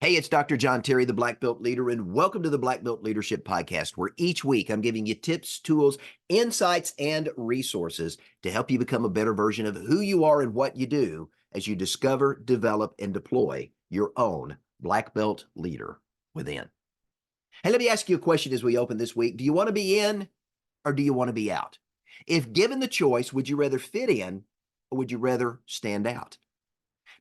Hey, it's Dr. John Terry, the Black Belt Leader, and welcome to the Black Belt Leadership Podcast, where each week I'm giving you tips, tools, insights, and resources to help you become a better version of who you are and what you do as you discover, develop, and deploy your own Black Belt Leader within. Hey, let me ask you a question as we open this week. Do you want to be in or do you want to be out? If given the choice, would you rather fit in or would you rather stand out?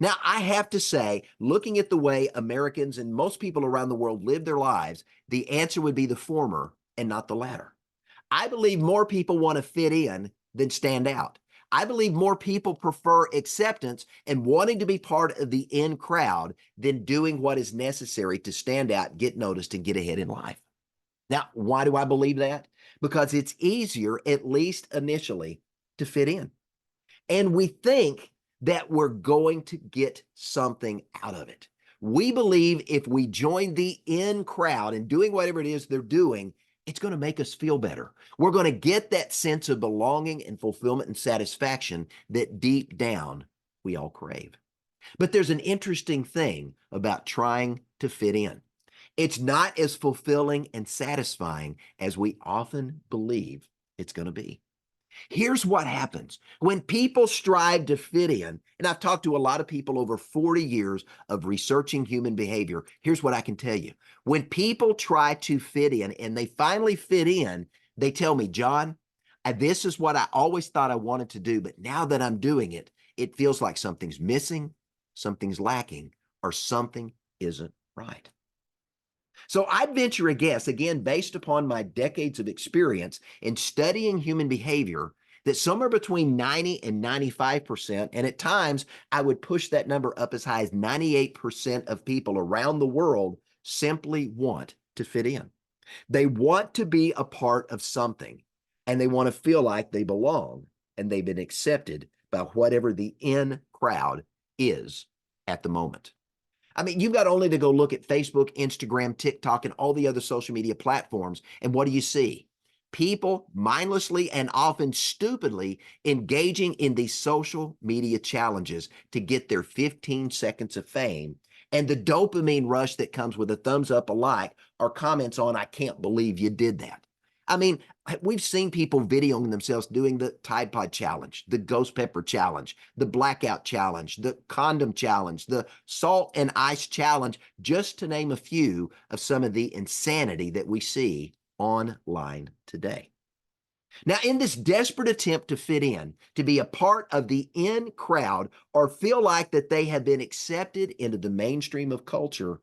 Now, I have to say, looking at the way Americans and most people around the world live their lives, the answer would be the former and not the latter. I believe more people want to fit in than stand out. I believe more people prefer acceptance and wanting to be part of the in crowd than doing what is necessary to stand out, get noticed, and get ahead in life. Now, why do I believe that? Because it's easier, at least initially, to fit in. And we think that we're going to get something out of it. We believe if we join the in crowd and doing whatever it is they're doing, it's going to make us feel better. We're going to get that sense of belonging and fulfillment and satisfaction that deep down we all crave. But there's an interesting thing about trying to fit in. It's not as fulfilling and satisfying as we often believe it's going to be. Here's what happens when people strive to fit in, and I've talked to a lot of people over 40 years of researching human behavior. Here's what I can tell you. When people try to fit in and they finally fit in, they tell me, John, this is what I always thought I wanted to do, but now that I'm doing it, it feels like something's missing, something's lacking, or something isn't right. So I'd venture a guess, again, based upon my decades of experience in studying human behavior, that somewhere between 90 and 95%, and at times I would push that number up as high as 98% of people around the world simply want to fit in. They want to be a part of something, and they want to feel like they belong and they've been accepted by whatever the in crowd is at the moment. I mean, you've got only to go look at Facebook, Instagram, TikTok, and all the other social media platforms. And what do you see? People mindlessly and often stupidly engaging in these social media challenges to get their 15 seconds of fame and the dopamine rush that comes with a thumbs up, a like, or comments on, I can't believe you did that. I mean, we've seen people videoing themselves doing the Tide Pod challenge, the Ghost Pepper challenge, the Blackout challenge, the Condom challenge, the Salt and Ice challenge, just to name a few of some of the insanity that we see online today. Now, in this desperate attempt to fit in, to be a part of the in crowd, or feel like that they have been accepted into the mainstream of culture,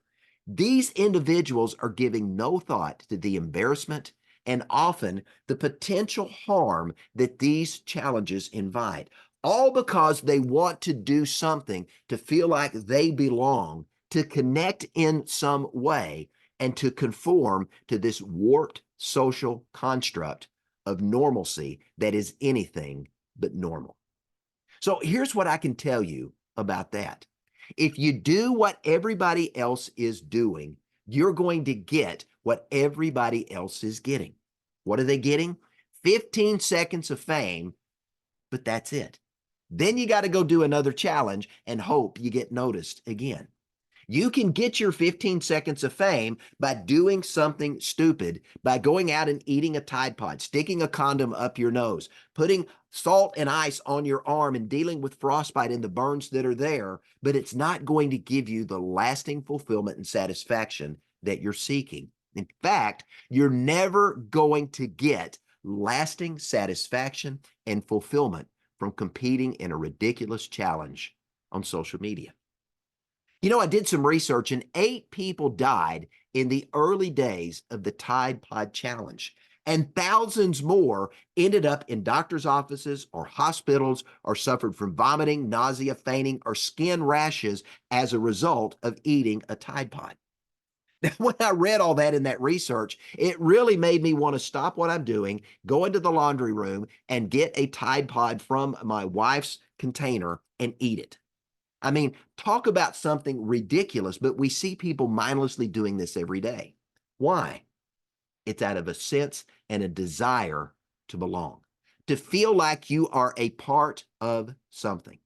these individuals are giving no thought to the embarrassment and often the potential harm that these challenges invite, all because they want to do something to feel like they belong, to connect in some way, and to conform to this warped social construct of normalcy that is anything but normal. So here's what I can tell you about that. If you do what everybody else is doing, you're going to get what everybody else is getting. What are they getting? 15 seconds of fame, but that's it. Then you got to go do another challenge and hope you get noticed again. You can get your 15 seconds of fame by doing something stupid, by going out and eating a Tide Pod, sticking a condom up your nose, putting salt and ice on your arm and dealing with frostbite and the burns that are there, but it's not going to give you the lasting fulfillment and satisfaction that you're seeking. In fact, you're never going to get lasting satisfaction and fulfillment from competing in a ridiculous challenge on social media. You know, I did some research and 8 people died in the early days of the Tide Pod Challenge, and thousands more ended up in doctor's offices or hospitals or suffered from vomiting, nausea, fainting, or skin rashes as a result of eating a Tide Pod. Now, when I read all that in that research, it really made me want to stop what I'm doing, go into the laundry room, and get a Tide Pod from my wife's container and eat it. I mean, talk about something ridiculous, but we see people mindlessly doing this every day. Why? It's out of a sense and a desire to belong, to feel like you are a part of something.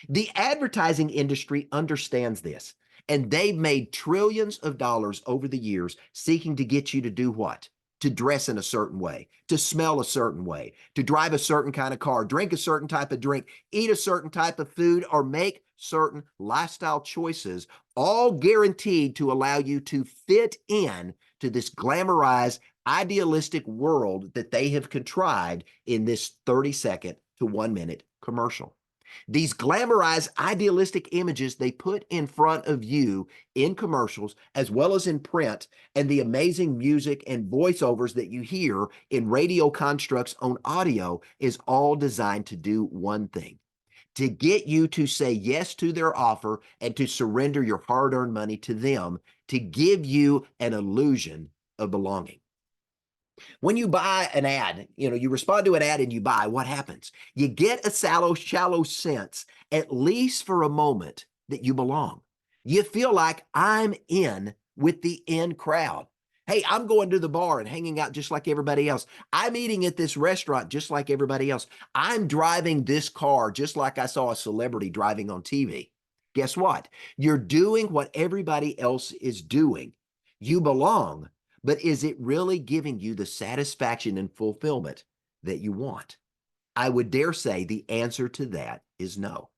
The advertising industry understands this. And they've made trillions of dollars over the years seeking to get you to do what? To dress in a certain way, to smell a certain way, to drive a certain kind of car, drink a certain type of drink, eat a certain type of food, or make certain lifestyle choices, all guaranteed to allow you to fit in to this glamorized, idealistic world that they have contrived in this 30-second to 1-minute commercial. These glamorized, idealistic images they put in front of you in commercials as well as in print, and the amazing music and voiceovers that you hear in radio constructs on audio is all designed to do one thing: to get you to say yes to their offer and to surrender your hard-earned money to them, to give you an illusion of belonging. When you buy an ad, you respond to an ad and you buy, what happens? You get a shallow sense, at least for a moment, that you belong. You feel like I'm in with the in crowd. Hey, I'm going to the bar and hanging out just like everybody else. I'm eating at this restaurant just like everybody else. I'm driving this car just like I saw a celebrity driving on TV. Guess what? You're doing what everybody else is doing. You belong. But is it really giving you the satisfaction and fulfillment that you want? I would dare say the answer to that is no.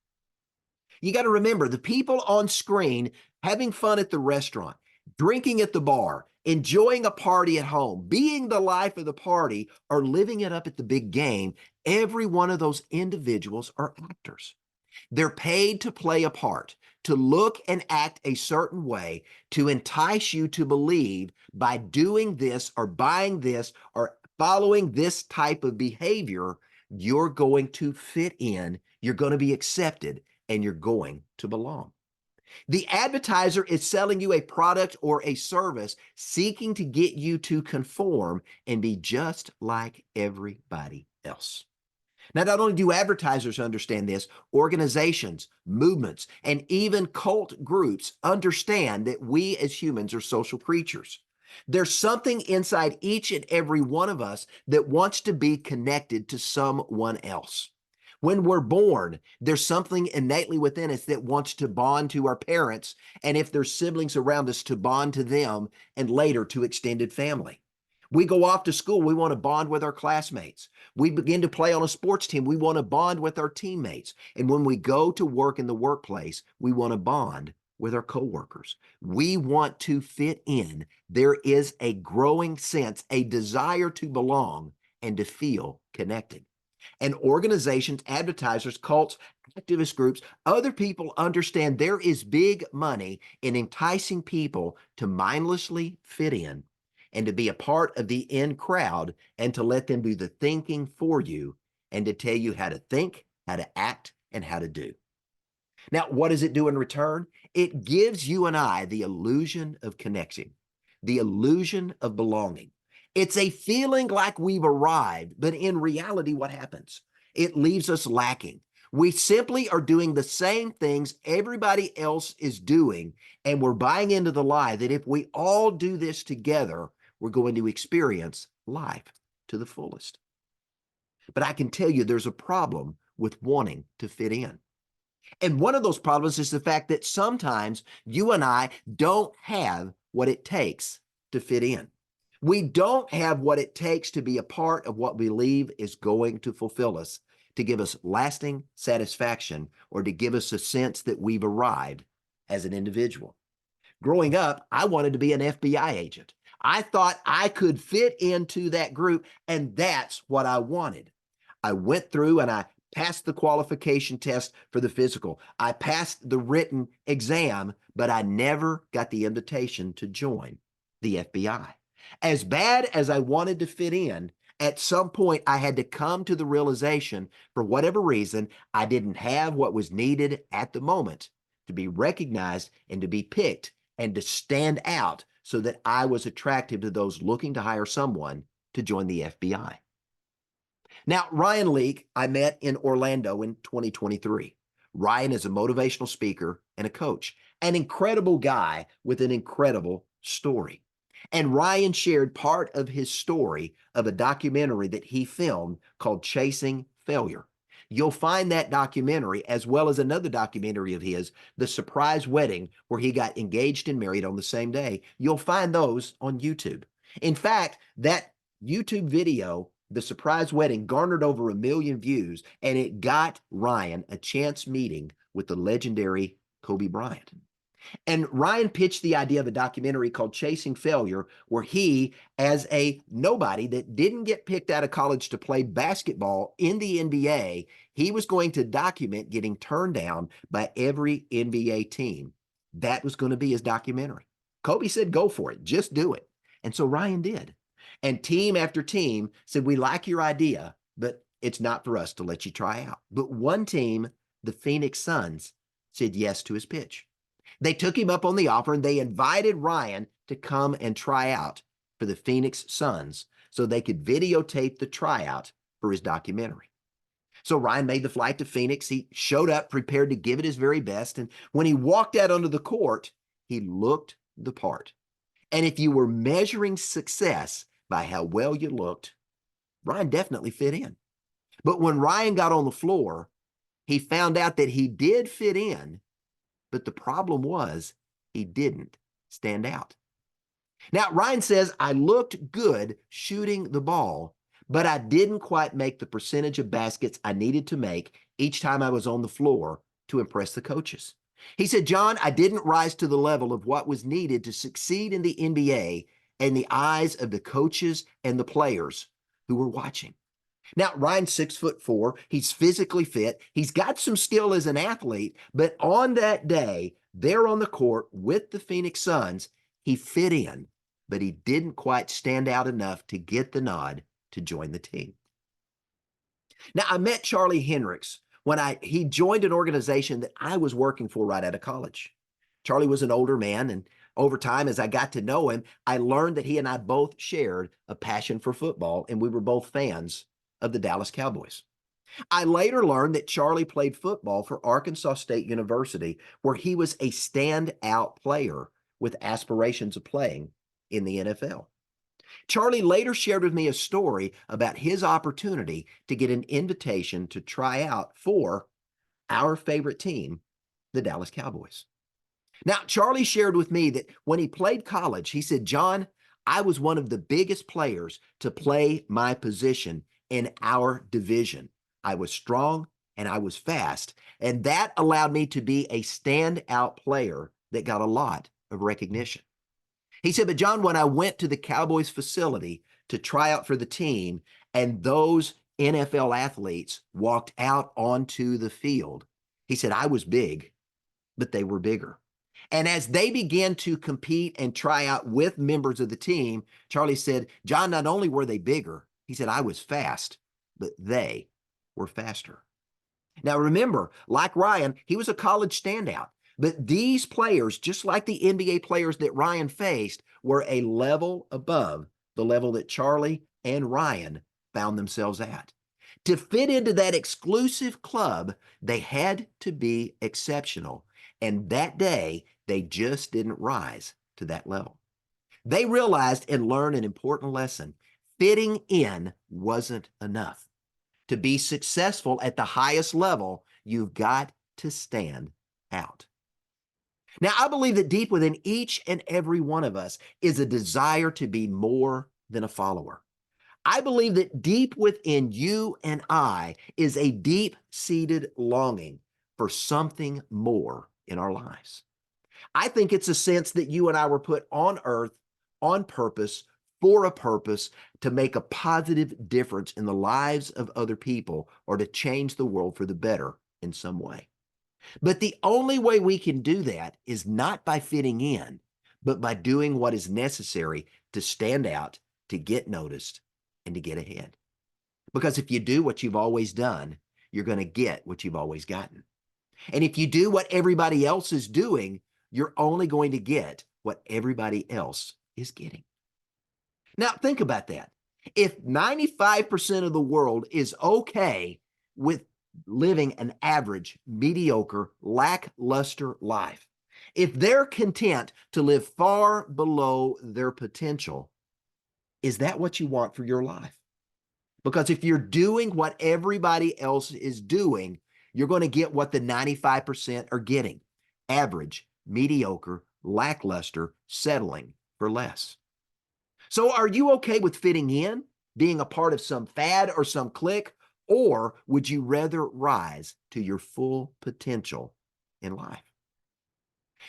You got to remember, the people on screen having fun at the restaurant, drinking at the bar, enjoying a party at home, being the life of the party, or living it up at the big game, every one of those individuals are actors. They're paid to play a part, to look and act a certain way, to entice you to believe by doing this or buying this or following this type of behavior, you're going to fit in, you're going to be accepted, and you're going to belong. The advertiser is selling you a product or a service, seeking to get you to conform and be just like everybody else. Now, not only do advertisers understand this, organizations, movements, and even cult groups understand that we as humans are social creatures. There's something inside each and every one of us that wants to be connected to someone else. When we're born, there's something innately within us that wants to bond to our parents, and if there's siblings around us, to bond to them, and later to extended family. We go off to school, we want to bond with our classmates. We begin to play on a sports team, we want to bond with our teammates. And when we go to work in the workplace, we want to bond with our coworkers. We want to fit in. There is a growing sense, a desire to belong and to feel connected. And organizations, advertisers, cults, activist groups, other people understand there is big money in enticing people to mindlessly fit in and to be a part of the in crowd, and to let them do the thinking for you and to tell you how to think, how to act, and how to do. Now, what does it do in return? It gives you and I the illusion of connection, the illusion of belonging. It's a feeling like we've arrived, but in reality, what happens? It leaves us lacking. We simply are doing the same things everybody else is doing, and we're buying into the lie that if we all do this together, we're going to experience life to the fullest. But I can tell you there's a problem with wanting to fit in. And one of those problems is the fact that sometimes you and I don't have what it takes to fit in. We don't have what it takes to be a part of what we believe is going to fulfill us, to give us lasting satisfaction, or to give us a sense that we've arrived as an individual. Growing up, I wanted to be an FBI agent. I thought I could fit into that group, and that's what I wanted. I went through and I passed the qualification test for the physical. I passed the written exam, but I never got the invitation to join the FBI. As bad as I wanted to fit in, at some point I had to come to the realization, for whatever reason, I didn't have what was needed at the moment to be recognized and to be picked and to stand out, so that I was attractive to those looking to hire someone to join the FBI. Now, Ryan Leake, I met in Orlando in 2023. Ryan is a motivational speaker and a coach, an incredible guy with an incredible story. And Ryan shared part of his story of a documentary that he filmed called Chasing Failure. You'll find that documentary as well as another documentary of his, The Surprise Wedding, where he got engaged and married on the same day. You'll find those on YouTube. In fact, that YouTube video, The Surprise Wedding, garnered over 1 million views, and it got Ryan a chance meeting with the legendary Kobe Bryant. And Ryan pitched the idea of a documentary called Chasing Failure, where he, as a nobody that didn't get picked out of college to play basketball in the NBA, he was going to document getting turned down by every NBA team. That was going to be his documentary. Kobe said, go for it, just do it. And so Ryan did. And team after team said, we like your idea, but it's not for us to let you try out. But one team, the Phoenix Suns, said yes to his pitch. They took him up on the offer and they invited Ryan to come and try out for the Phoenix Suns so they could videotape the tryout for his documentary. So Ryan made the flight to Phoenix. He showed up prepared to give it his very best. And when he walked out onto the court, he looked the part. And if you were measuring success by how well you looked, Ryan definitely fit in. But when Ryan got on the floor, he found out that he did fit in, but the problem was he didn't stand out. Now, Ryan says, I looked good shooting the ball, but I didn't quite make the percentage of baskets I needed to make each time I was on the floor to impress the coaches. He said, John, I didn't rise to the level of what was needed to succeed in the NBA in the eyes of the coaches and the players who were watching. Now, Ryan's 6'4". He's physically fit. He's got some skill as an athlete, but on that day, there on the court with the Phoenix Suns, he fit in, but he didn't quite stand out enough to get the nod to join the team. Now, I met Charlie Hendricks when he joined an organization that I was working for right out of college. Charlie was an older man, and over time, as I got to know him, I learned that he and I both shared a passion for football, and we were both fans of the Dallas Cowboys. I later learned that Charlie played football for Arkansas State University, where he was a standout player with aspirations of playing in the NFL. Charlie later shared with me a story about his opportunity to get an invitation to try out for our favorite team, the Dallas Cowboys. Now, Charlie shared with me that when he played college, he said, John, I was one of the biggest players to play my position in our division. I was strong and I was fast, and that allowed me to be a standout player that got a lot of recognition. He said, but John, when I went to the Cowboys facility to try out for the team and those NFL athletes walked out onto the field, he said, I was big, but they were bigger. And as they began to compete and try out with members of the team, Charlie said, John, not only were they bigger, he said, I was fast, but they were faster. Now, remember, like Ryan, he was a college standout. But these players, just like the NBA players that Ryan faced, were a level above the level that Charlie and Ryan found themselves at. To fit into that exclusive club, they had to be exceptional. And that day, they just didn't rise to that level. They realized and learned an important lesson. Fitting in wasn't enough. To be successful at the highest level, you've got to stand out. Now, I believe that deep within each and every one of us is a desire to be more than a follower. I believe that deep within you and I is a deep-seated longing for something more in our lives. I think it's a sense that you and I were put on earth on purpose, for a purpose, to make a positive difference in the lives of other people or to change the world for the better in some way. But the only way we can do that is not by fitting in, but by doing what is necessary to stand out, to get noticed, and to get ahead. Because if you do what you've always done, you're going to get what you've always gotten. And if you do what everybody else is doing, you're only going to get what everybody else is getting. Now, think about that. If 95% of the world is okay with living an average, mediocre, lackluster life, if they're content to live far below their potential, is that what you want for your life? Because if you're doing what everybody else is doing, you're going to get what the 95% are getting: average, mediocre, lackluster, settling for less. So are you okay with fitting in, being a part of some fad or some clique, or would you rather rise to your full potential in life?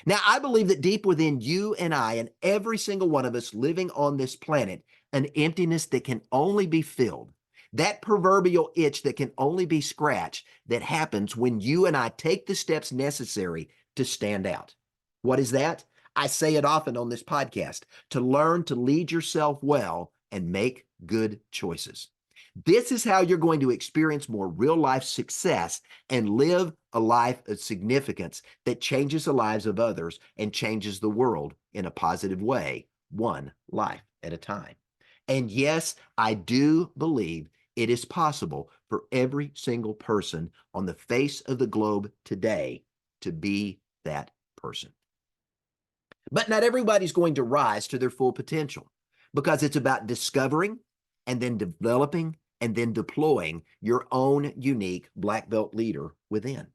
Now, I believe that deep within you and I and every single one of us living on this planet, an emptiness that can only be filled, that proverbial itch that can only be scratched, that happens when you and I take the steps necessary to stand out. What is that? I say it often on this podcast: to learn to lead yourself well and make good choices. This is how you're going to experience more real life success and live a life of significance that changes the lives of others and changes the world in a positive way, one life at a time. And yes, I do believe it is possible for every single person on the face of the globe today to be that person. But not everybody's going to rise to their full potential, because it's about discovering and then developing and then deploying your own unique black belt leader within.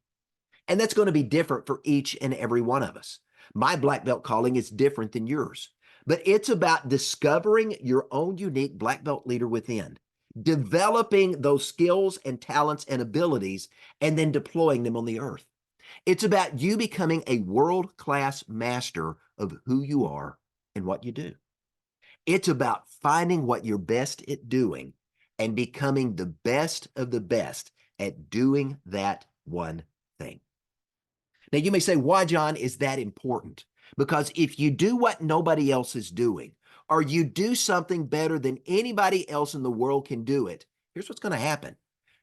And that's going to be different for each and every one of us. My black belt calling is different than yours, but it's about discovering your own unique black belt leader within, developing those skills and talents and abilities, and then deploying them on the earth. It's about you becoming a world-class master of who you are and what you do. It's about finding what you're best at doing and becoming the best of the best at doing that one thing. Now, you may say, why, John, is that important? Because if you do what nobody else is doing, or you do something better than anybody else in the world can do it, here's what's going to happen.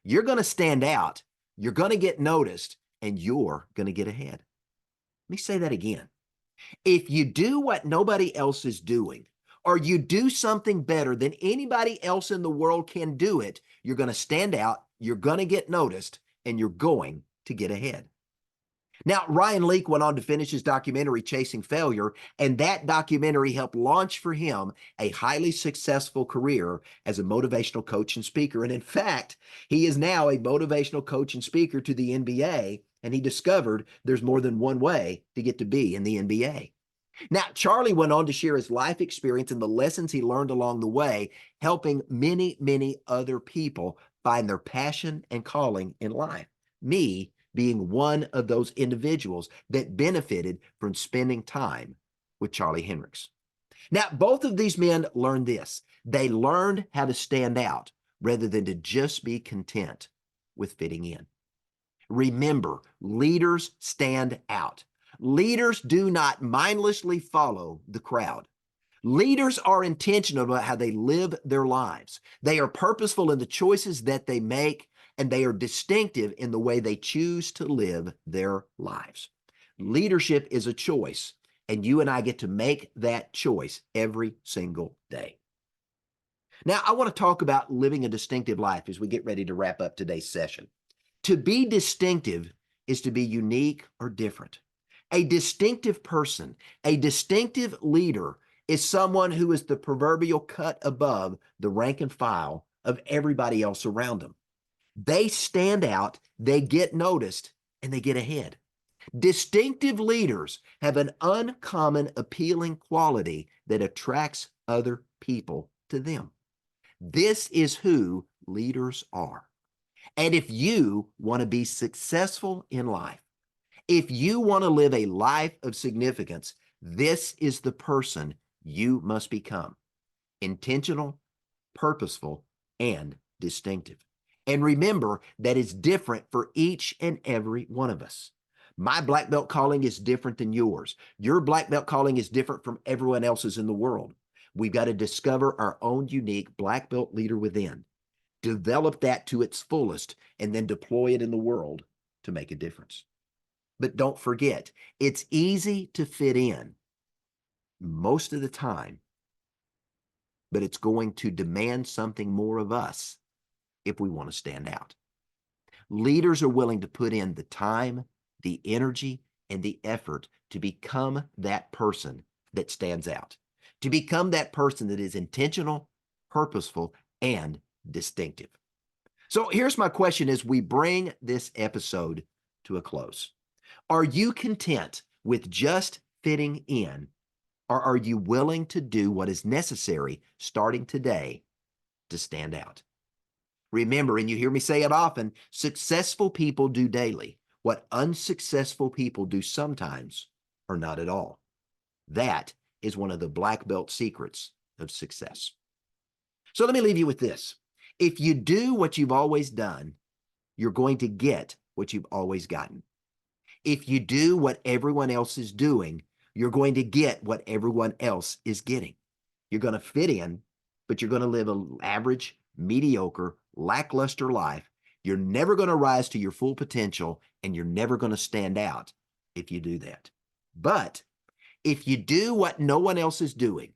You're going to stand out, you're going to get noticed, and you're going to get ahead. Let me say that again. If you do what nobody else is doing, or you do something better than anybody else in the world can do it, you're going to stand out, you're going to get noticed, and you're going to get ahead. Now, Ryan Leake went on to finish his documentary, Chasing Failure, and that documentary helped launch for him a highly successful career as a motivational coach and speaker. And in fact, he is now a motivational coach and speaker to the NBA, and he discovered there's more than one way to get to be in the NBA. Now, Charlie went on to share his life experience and the lessons he learned along the way, helping many, many other people find their passion and calling in life. Me being one of those individuals that benefited from spending time with Charlie Hendricks. Now, both of these men learned this. They learned how to stand out rather than to just be content with fitting in. Remember, leaders stand out. Leaders do not mindlessly follow the crowd. Leaders are intentional about how they live their lives. They are purposeful in the choices that they make, and they are distinctive in the way they choose to live their lives. Leadership is a choice, and you and I get to make that choice every single day. Now, I want to talk about living a distinctive life as we get ready to wrap up today's session. To be distinctive is to be unique or different. A distinctive person, a distinctive leader, is someone who is the proverbial cut above the rank and file of everybody else around them. They stand out, they get noticed, and they get ahead. Distinctive leaders have an uncommon appealing quality that attracts other people to them. This is who leaders are. And if you want to be successful in life, if you want to live a life of significance, this is the person you must become: intentional, purposeful, and distinctive. And remember that it's different for each and every one of us. My black belt calling is different than yours. Your black belt calling is different from everyone else's in the world. We've got to discover our own unique black belt leader within, develop that to its fullest, and then deploy it in the world to make a difference. But don't forget, it's easy to fit in most of the time, but it's going to demand something more of us if we want to stand out. Leaders are willing to put in the time, the energy, and the effort to become that person that stands out, to become that person that is intentional, purposeful, and distinctive. So here's my question as we bring this episode to a close. Are you content with just fitting in, or are you willing to do what is necessary starting today to stand out? Remember, and you hear me say it often, successful people do daily what unsuccessful people do sometimes or not at all. That is one of the black belt secrets of success. So let me leave you with this. If you do what you've always done, you're going to get what you've always gotten. If you do what everyone else is doing, you're going to get what everyone else is getting. You're going to fit in, but you're going to live an average, mediocre, lackluster life. You're never going to rise to your full potential, and you're never going to stand out if you do that. But if you do what no one else is doing,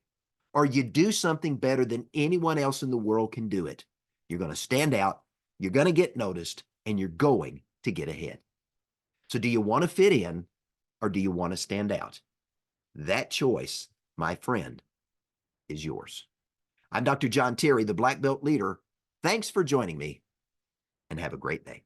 or you do something better than anyone else in the world can do it, you're going to stand out, you're going to get noticed, and you're going to get ahead. So do you want to fit in, or do you want to stand out? That choice, my friend, is yours. I'm Dr. John Terry, the Black Belt Leader. Thanks for joining me, and have a great day.